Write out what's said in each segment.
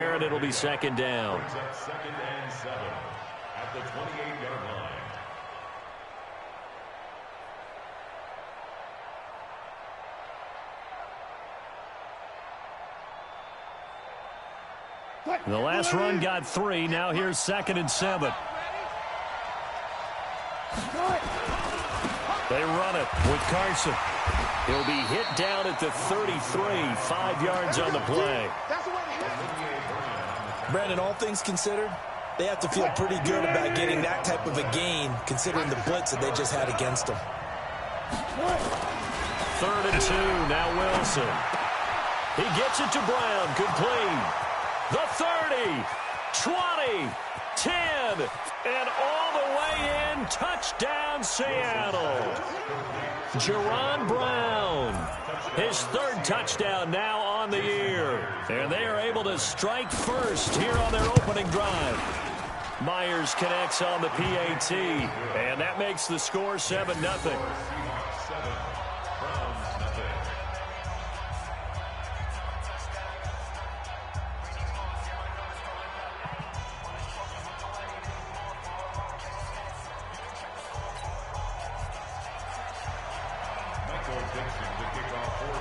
And it'll be second down. Second and 7 at the 28-yard line. The last run got 3. Now here's second and 7. They run it with Carson. He'll be hit down at the 33, 5 yards on the play. Brandon, all things considered, they have to feel pretty good about getting that type of a gain, considering the blitz that they just had against them. 3rd and 2, now Wilson. He gets it to Brown, complete. The 30, 20, 10, and all the way in, touchdown Seattle. Jerron Brown, his 3rd touchdown now on the year. And they are able to strike first here on their opening drive. Myers connects on the PAT, and that makes the score 7-0.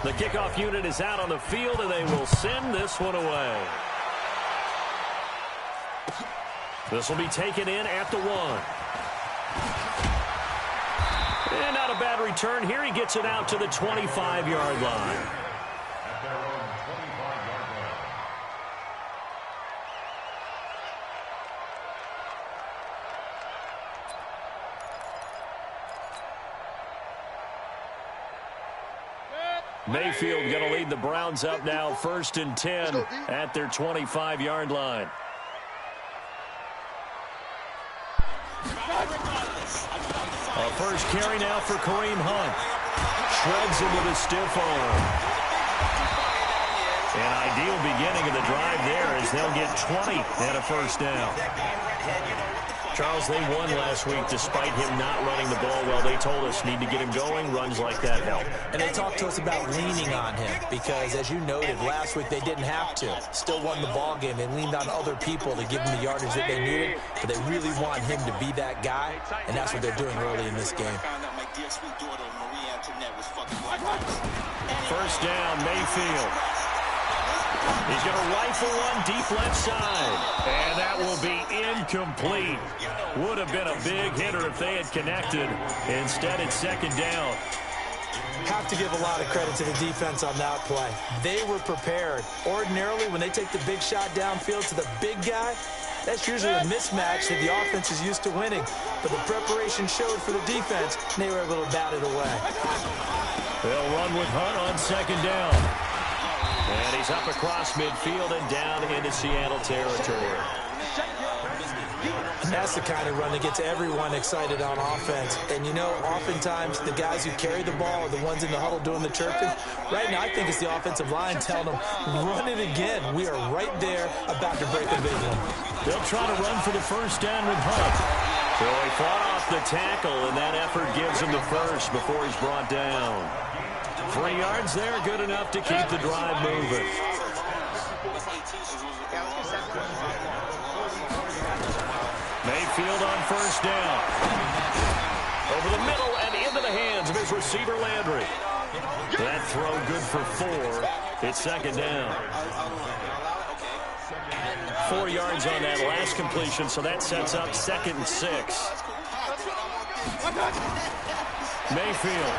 The kickoff unit is out on the field, and they will send this one away. This will be taken in at the 1. And not a bad return here. He gets it out to the 25-yard line. Mayfield going to lead the Browns up now, 1st and 10 at their 25-yard line. A first carry now for Kareem Hunt. Shreds him with a stiff arm. An ideal beginning of the drive there as they'll get 20 and a first down. Charles, they won last week despite him not running the ball well. They told us need to get him going. Runs like that help. And they talked to us about leaning on him because, as you noted, last week they didn't have to. Still won the ball game. They leaned on other people to give them the yardage that they needed, but they really want him to be that guy, and that's what they're doing early in this game. First down, Mayfield. He's going to rifle one deep left side. And that will be incomplete. Would have been a big hitter if they had connected. Instead, it's second down. Have to give a lot of credit to the defense on that play. They were prepared. Ordinarily, when they take the big shot downfield to the big guy, that's usually a mismatch that the offense is used to winning. But the preparation showed for the defense, and they were able to bat it away. They'll run with Hunt on second down. And he's up across midfield and down into Seattle territory. And that's the kind of run that gets everyone excited on offense. And, you know, oftentimes the guys who carry the ball are the ones in the huddle doing the chirping. Right now, I think it's the offensive line telling them, run it again. We are right there about to break a big one. They'll try to run for the first down with Hunt. So he fought off the tackle, and that effort gives him the first before he's brought down. 3 yards there, good enough to keep the drive moving. Mayfield on first down. Over the middle and into the hands of his receiver, Landry. That throw good for 4. It's second down. 4 yards on that last completion, so that sets up 2nd and 6. Mayfield.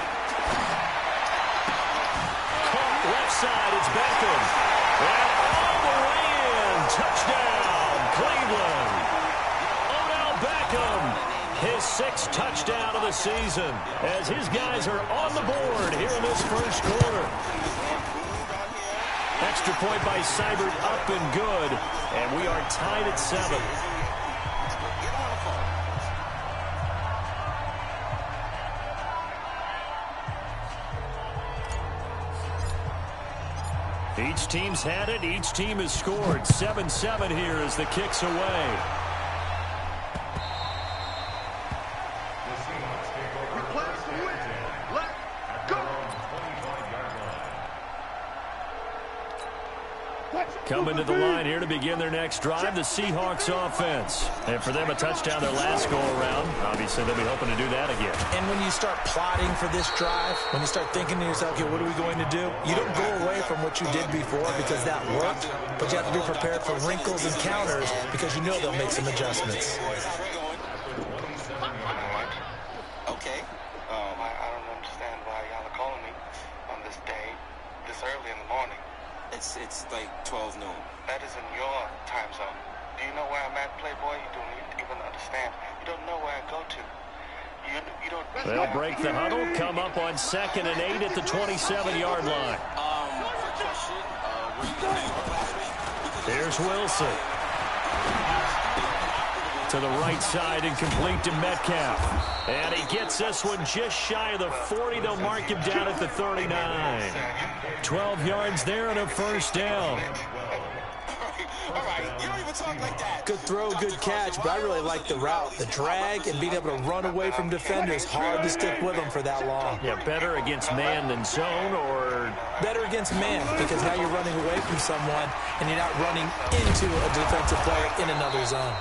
Caught left side, it's Beckham. And all the way in. Touchdown, Cleveland. Odell Beckham, his 6th touchdown of the season, as his guys are on the board here in this first quarter. Extra point by Seibert, up and good, and we are tied at 7. Each team's had it. Each team has scored. 7-7 here as the kick's away. coming to the line here to begin their next drive, the Seahawks offense. And for them, a touchdown their last go-around. Obviously, they'll be hoping to do that again. And when you start plotting for this drive, when you start thinking to yourself, okay, what are we going to do? You don't go away from what you did before because that worked, but you have to be prepared for wrinkles and counters because you know they'll make some adjustments. Okay. I don't understand why y'all are calling me on this day, this early in the morning. It's like 12 noon. That is in your time zone. Do you know where I'm at, Playboy? You don't even understand. You don't know where I go to. You don't. They'll break the huddle, come up on 2nd and 8 at the 27-yard line. Here's Wilson. To the right side and complete to Metcalf. And he gets this one just shy of the 40. They'll mark him down at the 39. 12 yards there and a first down. All right, you don't even talk like that. Good throw, good catch, but I really like the route. The drag and being able to run away from defenders. Hard to stick with them for that long. Yeah, better against man than zone, or better against man because now you're running away from someone and you're not running into a defensive player in another zone.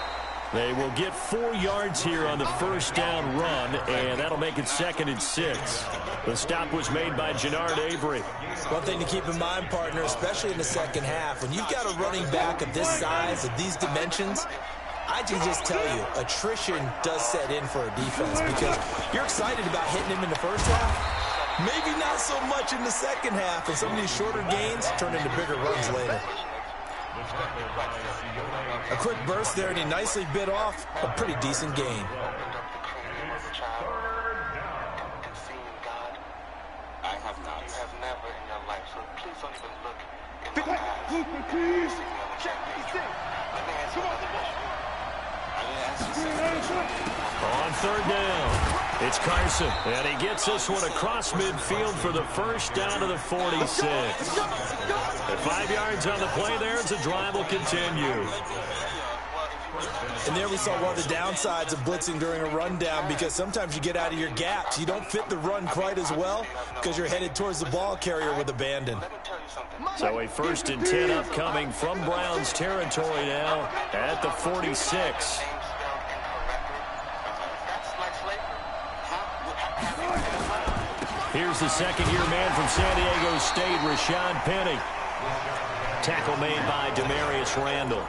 They will get 4 yards here on the first down run, and that'll make it 2nd and 6. The stop was made by Jannard Avery. One thing to keep in mind, partner, especially in the second half, when you've got a running back of this size, of these dimensions, I can just tell you, attrition does set in for a defense because you're excited about hitting him in the first half. Maybe not so much in the second half, and some of these shorter gains turn into bigger runs later. A quick burst there, and he nicely bit off a pretty decent gain. I have not. You have never in your life, so please don't even look in my eyes. Let me ask you another question. I didn't ask you something. On 3rd down, it's Carson, and he gets this one across midfield for the first down to the 46. At 5 yards on the play there, as the drive will continue. And there we saw one of the downsides of blitzing during a rundown because sometimes you get out of your gaps. You don't fit the run quite as well because you're headed towards the ball carrier with abandon. So a 1st and 10 upcoming from Browns territory now at the 46. Here's the second-year man from San Diego State, Rashad Penny. Tackle made by Demarius Randall.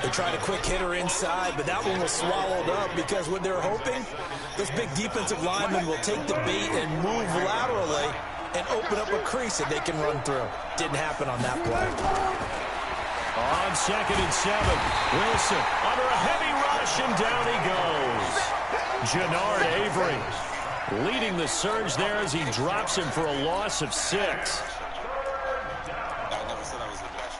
They tried a quick hitter inside, but that one was swallowed up because what they're hoping, this big defensive lineman will take the bait and move laterally and open up a crease that they can run through. Didn't happen on that play. On 2nd and 7, Wilson under a heavy rush, and down he goes. Jannard Avery leading the surge there as he drops him for a loss of 6. I never said I was the best.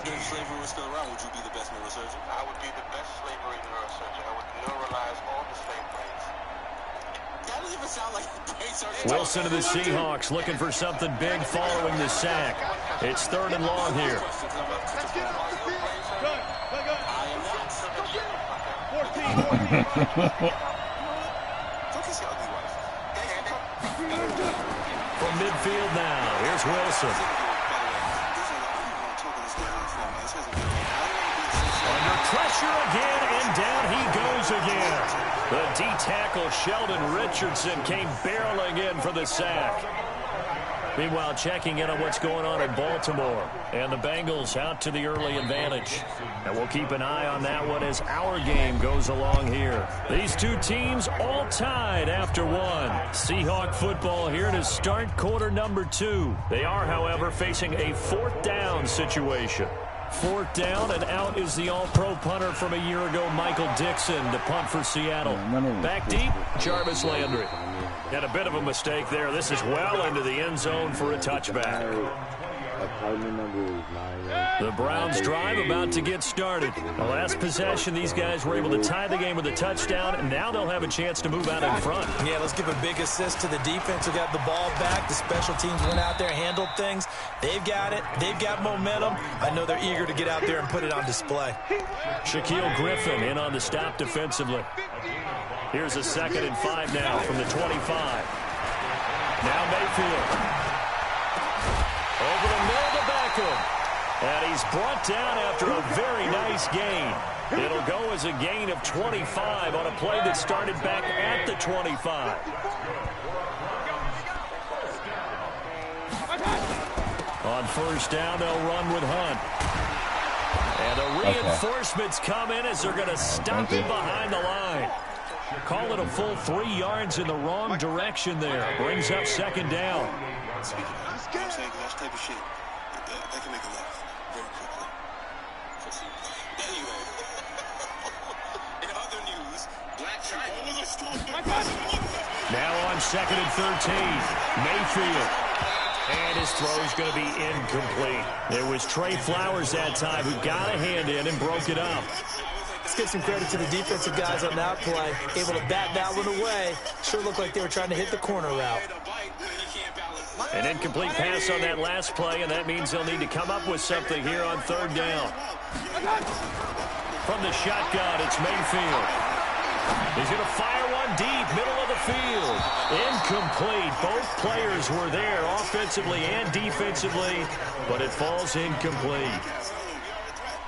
If slavery was still around, would you be the best neurosurgeon? I would be the best slavery neurosurgeon. I would neuralize all the slave planes. That doesn't even sound like a great surgeon. Wilson of the Seahawks looking for something big following the sack. It's 3rd and long here. I am not. 14. From midfield now, here's Wilson. Under pressure again, and down he goes again. The D-tackle Sheldon Richardson came barreling in for the sack. Meanwhile, checking in on what's going on in Baltimore. And the Bengals out to the early advantage. And we'll keep an eye on that one as our game goes along here. These two teams all tied after one. Seahawk football here to start quarter number 2. They are, however, facing a 4th down situation. 4th down, and out is the all-pro punter from a year ago, Michael Dixon, to punt for Seattle. Back deep, Jarvis Landry. And a bit of a mistake there. This is well into the end zone for a touchback. The Browns drive about to get started. The last possession, these guys were able to tie the game with a touchdown, and now they'll have a chance to move out in front. Yeah, let's give a big assist to the defense who got the ball back. The special teams went out there, handled things. They've got it. They've got momentum. I know they're eager to get out there and put it on display. Shaquille Griffin in on the stop defensively. Here's a 2nd and 5 now from the 25. Now Mayfield. Over the middle to back. him. And he's brought down after a very nice gain. It'll go as a gain of 25 on a play that started back at the 25. On first down, they'll run with Hunt. And the reinforcements come in as they're going to stop him behind the line. Call it a full 3 yards in the wrong direction there. Brings up second down. I'm saying, that type of shit, that can make a laugh very quickly. Anyway, in other news, Black China. Now on second and 13, Mayfield. And his throw is going to be incomplete. It was Trey Flowers that time who got a hand in and broke it up. Let's give some credit to the defensive guys on that play. Able to bat that one away. Sure looked like they were trying to hit the corner route. An incomplete pass on that last play, and that means they'll need to come up with something here on third down. From the shotgun, it's Mayfield. He's going to fire one deep, middle of the field. Incomplete. Both players were there, offensively and defensively, but it falls incomplete.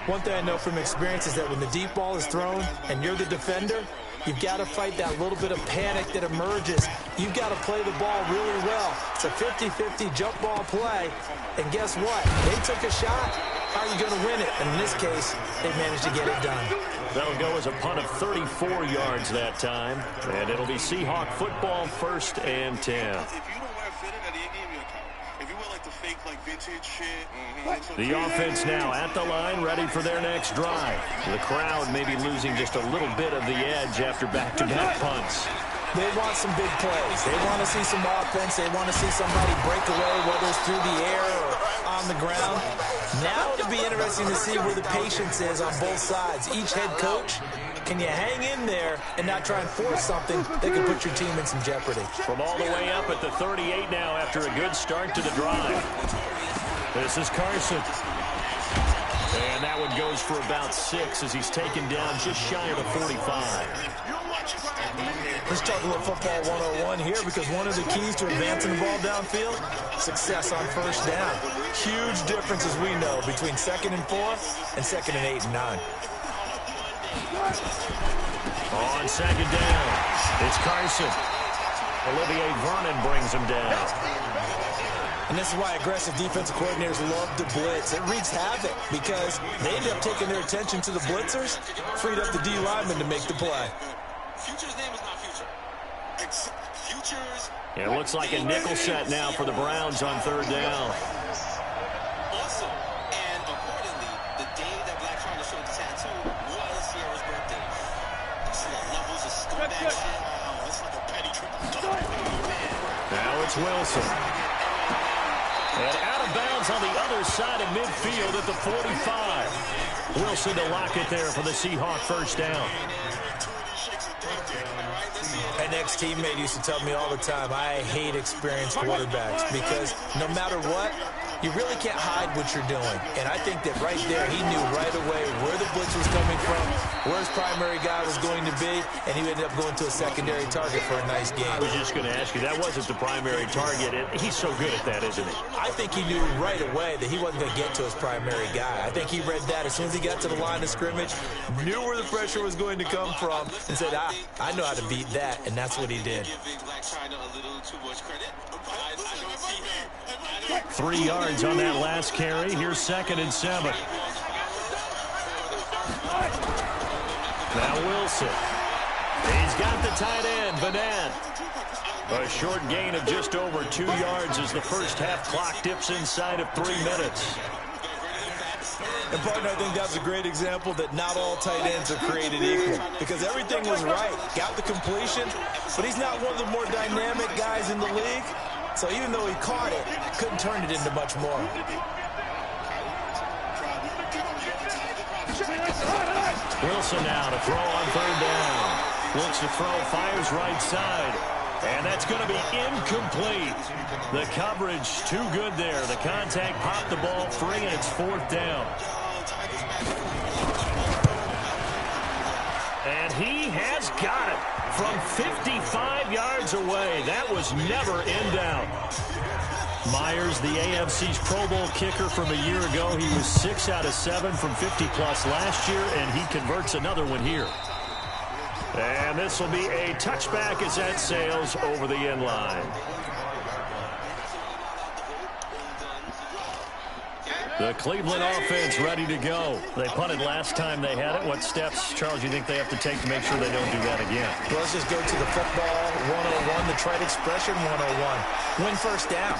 One thing I know from experience is that when the deep ball is thrown and you're the defender, you've got to fight that little bit of panic that emerges. You've got to play the ball really well. It's a 50-50 jump ball play, and guess what? They took a shot. How are you going to win it? And in this case, they managed to get it done. That'll go as a punt of 34 yards that time, and it'll be Seahawk football, 1st and 10. If you don't wear fitted, they give you a count. If you wear like the fake, like vintage shit. The offense now at the line, ready for their next drive. The crowd may be losing just a little bit of the edge after back-to-back punts. They want some big plays. They want to see some offense. They want to see somebody break away, whether it's through the air or on the ground. Now it'll be interesting to see where the patience is on both sides. Each head coach, can you hang in there and not try and force something that can put your team in some jeopardy? From all the way up at the 38 now after a good start to the drive. This is Carson. And that one goes for about 6 as he's taken down just shy of the 45. Let's talk a little football 101 here, because one of the keys to advancing the ball downfield, success on first down. Huge difference, as we know, between 2nd and 4 and 2nd and 8 and 9. On second down, it's Carson. Olivier Vernon brings him down. And this is why aggressive defensive coordinators love to blitz. It wreaks havoc because they end up taking their attention to the blitzers, freed up the D lineman to make the play. Future's name is not Future. Future's... It looks like a nickel set now for the Browns on third down. Also, and accordingly, the day that Black China showed the tattoo was Sierra's birthday. See the levels of scumbag shit? Oh, it's like a petty triple. Now it's Wilson. And out of bounds on the other side of midfield at the 45. Wilson to lock it there for the Seahawk first down. An ex-teammate used to tell me all the time, I hate experienced quarterbacks because no matter what, you really can't hide what you're doing. And I think that right there, he knew right away where the blitz was coming from, where his primary guy was going to be, and he ended up going to a secondary target for a nice game. I was just going to ask you, that wasn't the primary target. He's so good at that, isn't he? I think he knew right away that he wasn't going to get to his primary guy. I think he read that as soon as he got to the line of scrimmage, knew where the pressure was going to come from, and said, I know how to beat that, and that's what he did. 3 yards on that last carry. Here's 2nd and 7. Now Wilson. He's got the tight end, Vanette. A short gain of just over 2 yards as the first half clock dips inside of 3 minutes. And, partner, I think that's a great example that not all tight ends are created equal, because everything was right. Got the completion, but he's not one of the more dynamic guys in the league. So even though he caught it, couldn't turn it into much more. Wilson now to throw on third down. Looks to throw, fires right side. And that's going to be incomplete. The coverage too good there. The contact popped the ball free, and it's 4th down. And he has got it from 55 yards away. That was never in doubt. Myers, the AFC's Pro Bowl kicker from a year ago. He was 6 out of 7 from 50-plus last year, and he converts another one here. And this will be a touchback as that sails over the end line. The Cleveland offense ready to go. They punted last time they had it. What steps, Charles, you think they have to take to make sure they don't do that again? Well, let's just go to the football 101, the trade expression 101. Win first down.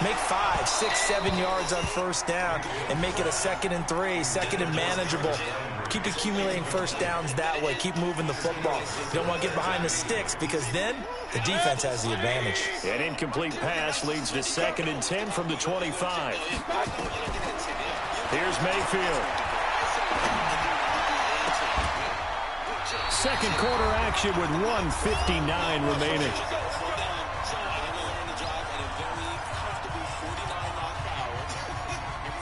Make 5, 6, 7 yards on first down and make it a 2nd and 3, 2nd and manageable. Keep accumulating first downs that way. Keep moving the football. You don't want to get behind the sticks because then the defense has the advantage. An incomplete pass leads to 2nd and 10 from the 25. Here's Mayfield. Second quarter action with 1:59 remaining.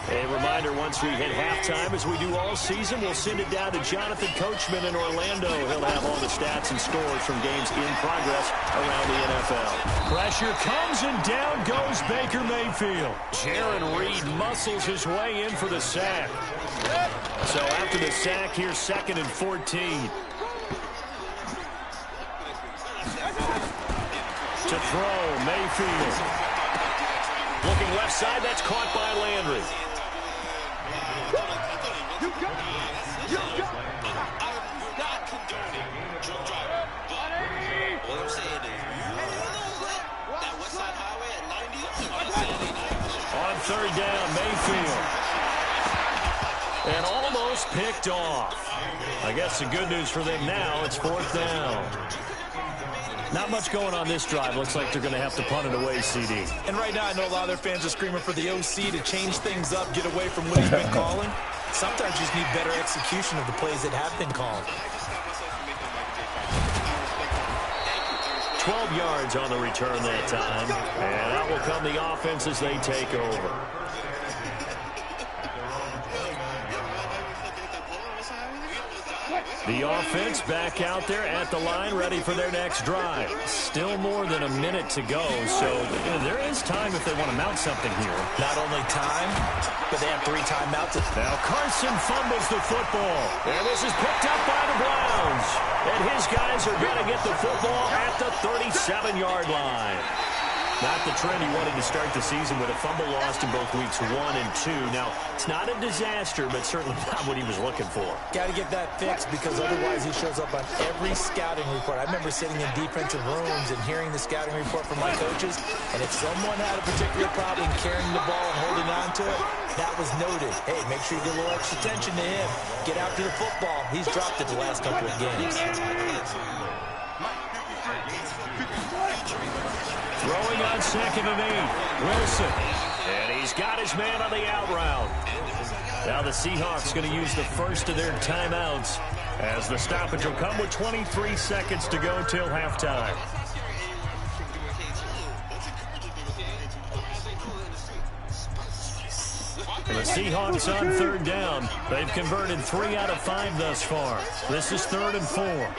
A reminder, once we hit halftime, as we do all season, we'll send it down to Jonathan Coachman in Orlando. He'll have all the stats and scores from games in progress around the NFL. Pressure comes, and down goes Baker Mayfield. Jaron Reed muscles his way in for the sack. So after the sack, here's 2nd and 14. To throw, Mayfield. Looking left side, that's caught by Landry. On third down, Mayfield. And almost picked off. I guess the good news for them now, it's 4th down. Not much going on this drive. Looks like they're going to have to punt it away, CD. And right now, I know a lot of their fans are screaming for the OC to change things up, get away from what he's been calling. Sometimes you just need better execution of the plays that have been called. 12 yards on the return that time. And out will come the offense as they take over. The offense back out there at the line, ready for their next drive. Still more than a minute to go, so there is time if they want to mount something here. Not only time, but they have 3 timeouts. Now Carson fumbles the football, and this is picked up by the Browns. And his guys are going to get the football at the 37-yard line. Not the trend he wanted to start the season with a fumble lost in both weeks 1 and 2. Now, it's not a disaster, but certainly not what he was looking for. Got to get that fixed because otherwise he shows up on every scouting report. I remember sitting in defensive rooms and hearing the scouting report from my coaches, and if someone had a particular problem carrying the ball and holding on to it, that was noted. Hey, make sure you get a little extra attention to him. Get after the football. He's dropped it the last couple of games. Throwing on 2nd and 8. Wilson. And he's got his man on the out route. Now the Seahawks going to use the first of their timeouts as the stoppage will come with 23 seconds to go till halftime. And the Seahawks on 3rd down. They've converted 3 out of 5 thus far. This is 3rd and 4.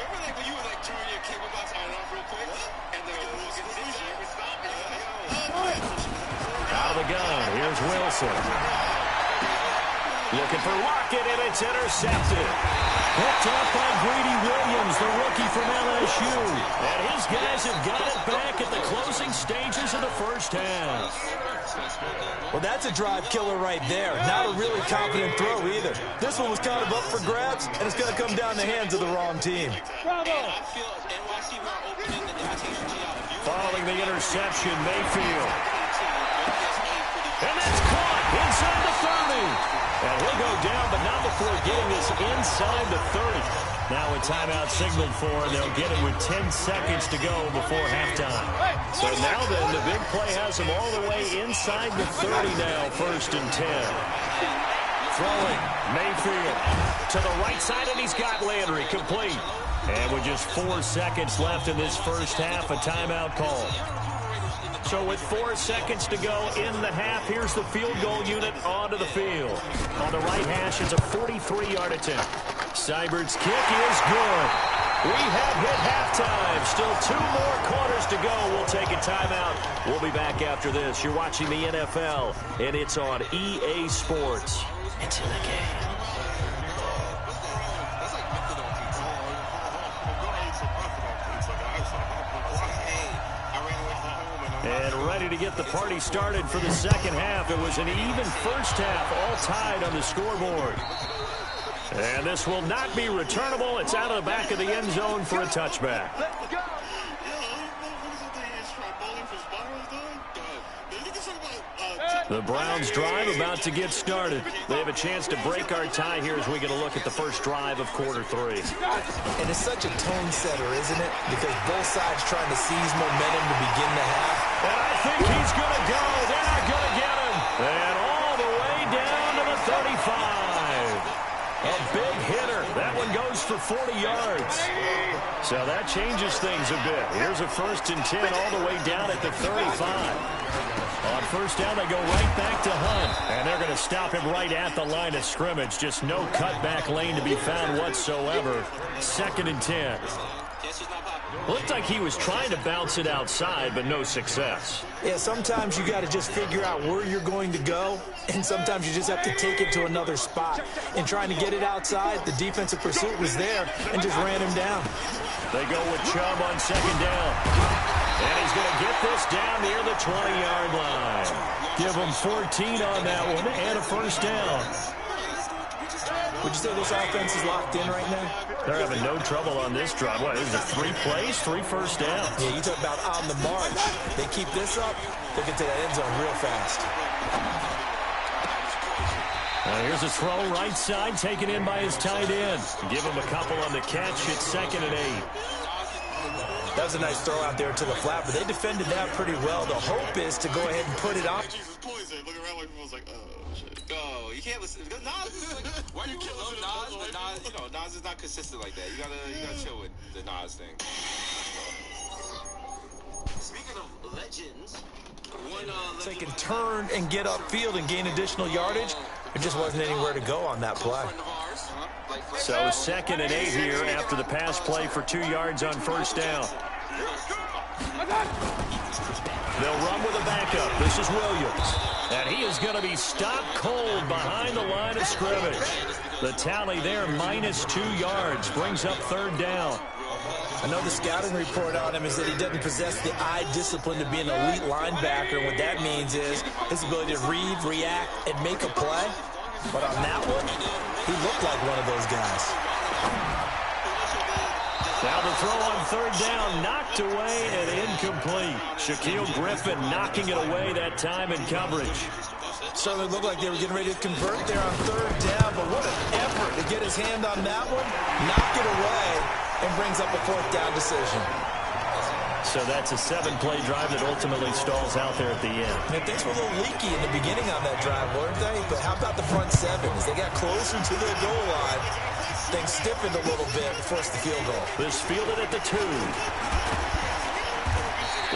Out of the gun, here's Wilson. Looking for Lockett, and it's intercepted. Picked up by Greedy Williams, the rookie from LSU. And his guys have got it back at the closing stages of the first half. Well, that's a drive killer right there. Not a really confident throw either. This one was kind of up for grabs, and it's going to come down the hands of the wrong team. Following the interception, Mayfield. And that's caught inside the 30. And he'll go down, but not before getting this inside the 30. Now a timeout signaled for, and they'll get it with 10 seconds to go before halftime. So now then, the big play has them all the way inside the 30 now, 1st and 10. Throwing, Mayfield to the right side, and he's got Landry complete. And with just 4 seconds left in this first half, a timeout call. So with 4 seconds to go in the half, here's the field goal unit onto the field. On the right hash, it's a 43-yard attempt. Seibert's kick is good. We have hit halftime. Still 2 more quarters to go. We'll take a timeout. We'll be back after this. You're watching the NFL, and it's on EA Sports. It's in the game. And ready to get the party started for the second half. It was an even first half, all tied on the scoreboard. And this will not be returnable. It's out of the back of the end zone for a touchback. The Browns drive about to get started. They have a chance to break our tie here as we get a look at the first drive of quarter 3. And it's such a tone setter, isn't it? Because both sides trying to seize momentum to begin the half. And I think he's going to go. They're not going to get him. And all the way down to the 35. A big hitter. That one goes for 40 yards. So that changes things a bit. Here's a 1st and 10 all the way down at the 35. On first down, they go right back to Hunt. And they're going to stop him right at the line of scrimmage. Just no cutback lane to be found whatsoever. 2nd and 10. Looked like he was trying to bounce it outside, but no success. Yeah, sometimes you got to just figure out where you're going to go, and sometimes you just have to take it to another spot. And trying to get it outside, the defensive pursuit was there and just ran him down. They go with Chubb on 2nd down. And he's going to get this down near the 20-yard line. Give him 14 on that one and a first down. Would you say this offense is locked in right now? They're having no trouble on this drive. What, is it 3 plays, 3 first downs? Yeah, you talk about on the march. They keep this up, they get to that end zone real fast. Here's a throw right side, taken in by his tight end. Give him a couple on the catch. It's 2nd and 8. That was a nice throw out there to the flat, but they defended that pretty well. The hope is to go ahead and put it on. Jesus poison. Look around like people's like, oh, shit. Oh, you can't listen. Because Nas is like, why you love Nas? But Nas, you know, Nas is not consistent like that. You gotta chill with the Nas thing. Speaking of legends, So they can turn and get upfield and gain additional yardage. There just wasn't anywhere to go on that play. So 2nd and 8 here after the pass play for 2 yards on first down. They'll run with a backup. This is Williams. And he is going to be stopped cold behind the line of scrimmage. The tally there, -2 yards, brings up 3rd down. I know the scouting report on him is that he doesn't possess the eye discipline to be an elite linebacker. What that means is his ability to read, react, and make a play. But on that one, he looked like one of those guys. Now the throw on 3rd down, knocked away and incomplete. Shaquille Griffin knocking it away that time in coverage. Certainly looked like they were getting ready to convert there on 3rd down, but what an effort to get his hand on that one, knock it away, and brings up a 4th down decision. So that's a 7-play drive that ultimately stalls out there at the end. And things were a little leaky in the beginning on that drive, weren't they? But how about the front 7? As they got closer to their goal line, things stiffened a little bit and forced the field goal. This fielded at the 2.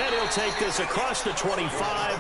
And he'll take this across the 25.